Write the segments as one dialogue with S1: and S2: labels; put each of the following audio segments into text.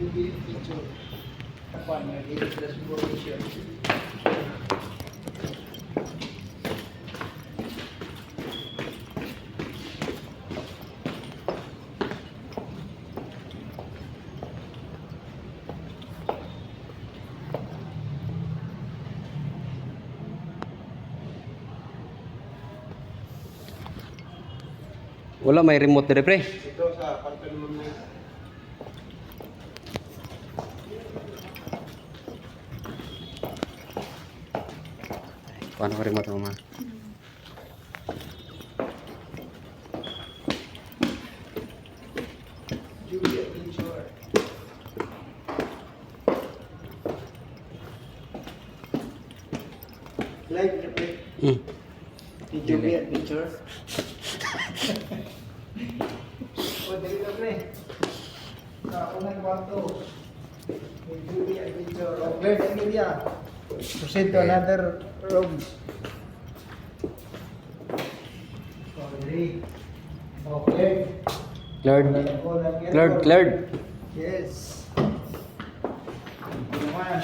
S1: Juby picture. Kapan nag-edit na siguro siya.
S2: Wala may remote dire pre.
S1: Ito sa kanto naman mo.
S2: Paano ko remote mo ma?
S1: Juby Adventure. Live na pre. Ni Juby Adventure. O, dali na pre. Sa unang kwarto. Ni Juby Adventure. O, clear the area. Proceed to another room. O, dali. O, clear.
S2: Cleared.
S1: O,
S2: Cleared, cleared.
S1: Yes. Ito naman.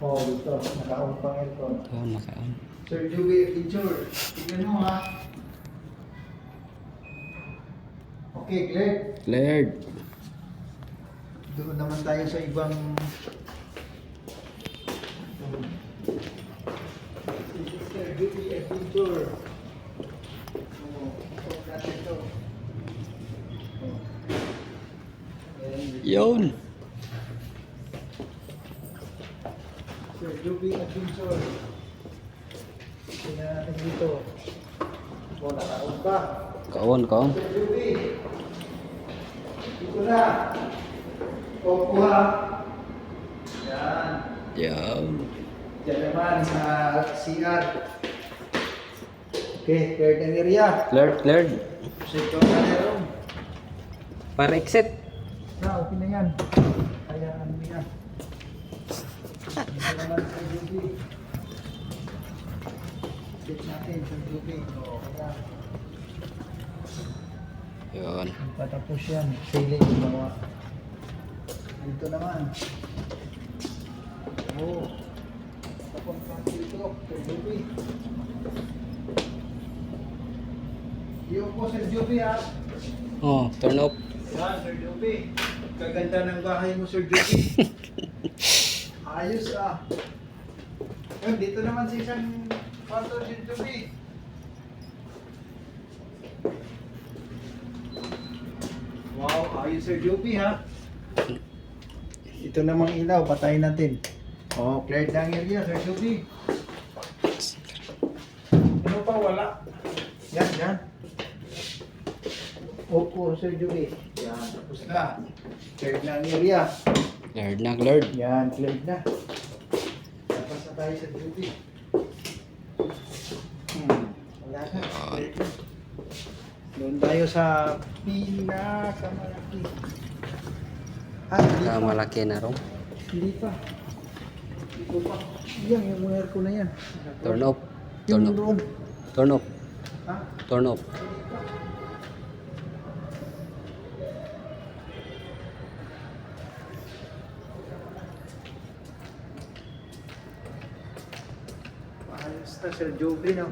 S1: Oh, dito. Nakaon pang aircon.
S2: Oh, nakaan.
S1: Sir Juby Adventure. Tignan mo ha. Okay, clear.
S2: Cleared.
S1: Doon naman tayo sa ibang... Sir Juby Adventure. Oh, off natin ito. Oh. Ayan.
S2: Yun.
S1: Sir Juby Adventure. Tingnan natin dito. O, nakaon pa.
S2: Kaon, kaon.
S1: Sir Juby. Dito na. Opo ha. Yan.
S2: Yan.
S1: Diyan naman sa CR. Okay, cleared ang area.
S2: Cleared, cleared.
S1: Sector na meron.
S2: Para exit.
S1: Na, okay na yan. Hayaan mo yan. Dito naman sa Juby. Sit natin sa Juby. O, kaya.
S2: Yun.
S1: Patapos yan. Sailing yung mga. Dito naman. Oo. Tapos natin dito. Sir Juby. Yung po Sir Juby ha.
S2: Oh, turn off.
S1: Yan Sir Juby. Kaganda ng bahay mo Sir Juby. Ayos ah. Yun, dito naman sa isang kwarto Sir Juby. Wow, ayos Sir Juby ha. Ito namang ilaw, patayin natin. Oh, cleared na ang area Sir Juby. Ano pa wala? Yan, yan. Opo Sir Juby. Yan, tapos na. Cleared na ang area.
S2: Cleared na, cleared.
S1: Yan, cleared na. Tapos na tayo sa Juby. Wala na. Cleared na. Doon tayo sa pinakamalaki. Ah, hindi pa.
S2: Malaki na ron.
S1: Hindi pa. Hindi pa. Yan, yung wire ko na yan.
S2: Turn off.
S1: Yung
S2: Turn off.
S1: room.
S2: Turn off.
S1: Ha?
S2: Turn off.
S1: Ayos na, Sir Joby, no?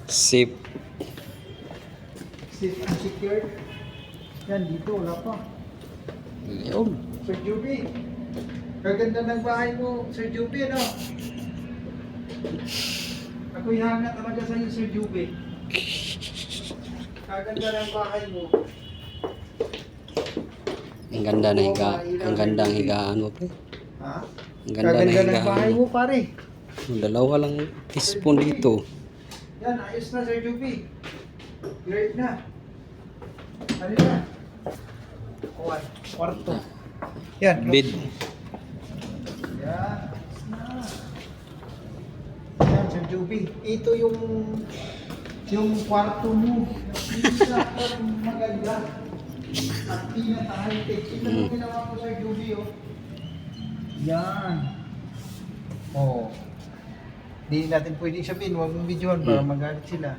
S2: Safe.
S1: Safe and secured. Yan, dito, wala pa.
S2: Yun.
S1: Sir Joby, kaganda ng bahay mo, Sir Joby, no? Ako'y hanga talaga sa'yo, Sir Joby. Kaganda ng bahay mo.
S2: Ang ganda na higa. Ang gandang higaan mo pre.
S1: Ha?
S2: Ang ganda na
S1: Kaganda ng
S2: higaan
S1: bahay
S2: mo.
S1: mo, pare.
S2: Dalawa lang teaspoon dito.
S1: Yan, ayos na, Sir Joby. Great na. Ano na? Kwarto. Yan.
S2: Bed.
S1: Yan, ayos na. Yan, Sir Joby. Ito yung kwarto mo. Isa maganda. At pinaka-high-tech. Ito yung ginawa ko, Sir Joby, oh. Yan. Oh. Di natin pwedeng sabihin, huwag mong videohan para magalit sila.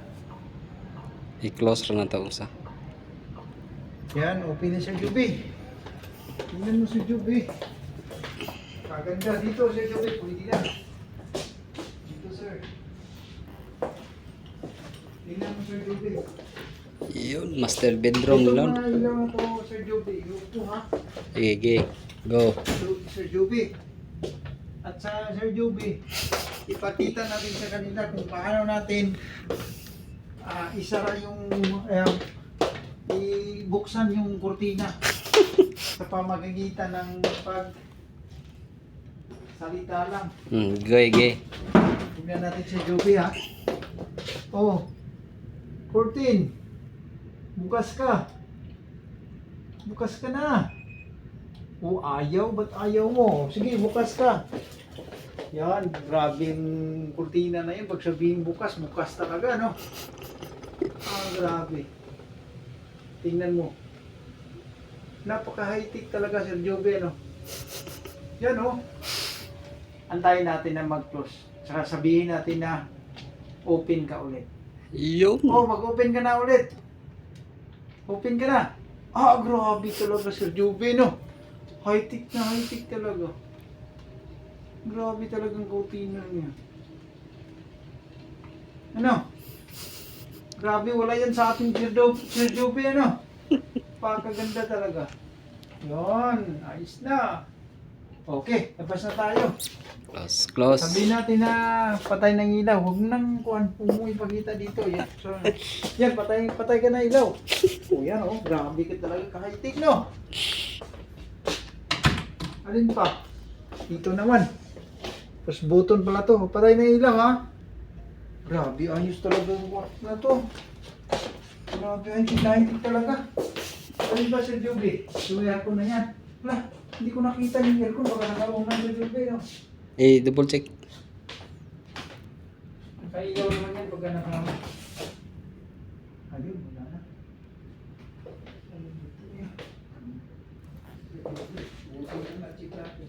S2: I-close rin na ito usa.
S1: Yan, open na Sir Juby. Tingnan mo si Juby. Kaganda dito si Juby. Pwede na. Dito sir. Tingnan mo Sir Juby.
S2: Yun, master bedroom
S1: Ito
S2: lang.
S1: mga ilaw ko Sir Juby. Ito ha.
S2: Sige, go.
S1: Sir Juby. At sa Sir Juby, ipakita natin sa kanila kung paano natin isara yung ibuksan yung kurtina sa pamamagitan ng pag salita lang.
S2: Go, ge.
S1: Tingnan natin si Juby ha. Oh, 14. Bukas ka. Bukas ka na. Oh, ayaw? Ba't ayaw mo? Sige, bukas ka. Yan, grabing kurtina na yun. Pag sabihin bukas, bukas talaga, no? Grabe. Tingnan mo. Napaka-high-tech talaga, Sir Jobe, no? Yan, oh. Antayin natin na mag-close. Saka sabihin natin na open ka ulit.
S2: Yun.
S1: Oh, mag-open ka na ulit. Open ka na. Grabe talaga, Sir Jobe, no? High-tech na high-tech talaga. Grabe talagang kurtina niya. Ano? Grabe, wala yan sa ating Sir Jobe, ano? Pakaganda talaga. Yun, ayos na. Okay, labas na tayo.
S2: Close, close.
S1: Sabihin natin na patay ng ilaw. Huwag nang kuhan, mo ipakita dito. Yan, so, yan patay ka na ilaw. O yan, oh, grabe ka talaga ka-high-tech, no? Alin pa? Dito naman. Push button pala to. Patay na ilaw, ha? Grabe, ayos talaga yung work na to. Grabe, ayos high-tech talaga. Alin ba, Sir Joby? Yung aircon na yan. Wala, hindi ko nakita yung aircon. Baka nakalong na, Sir Joby, no?
S2: Double check.
S1: Kailaw naman yan pagka nakalong. Ayun, wala na. Ayun, dito yan. Buto na, check natin.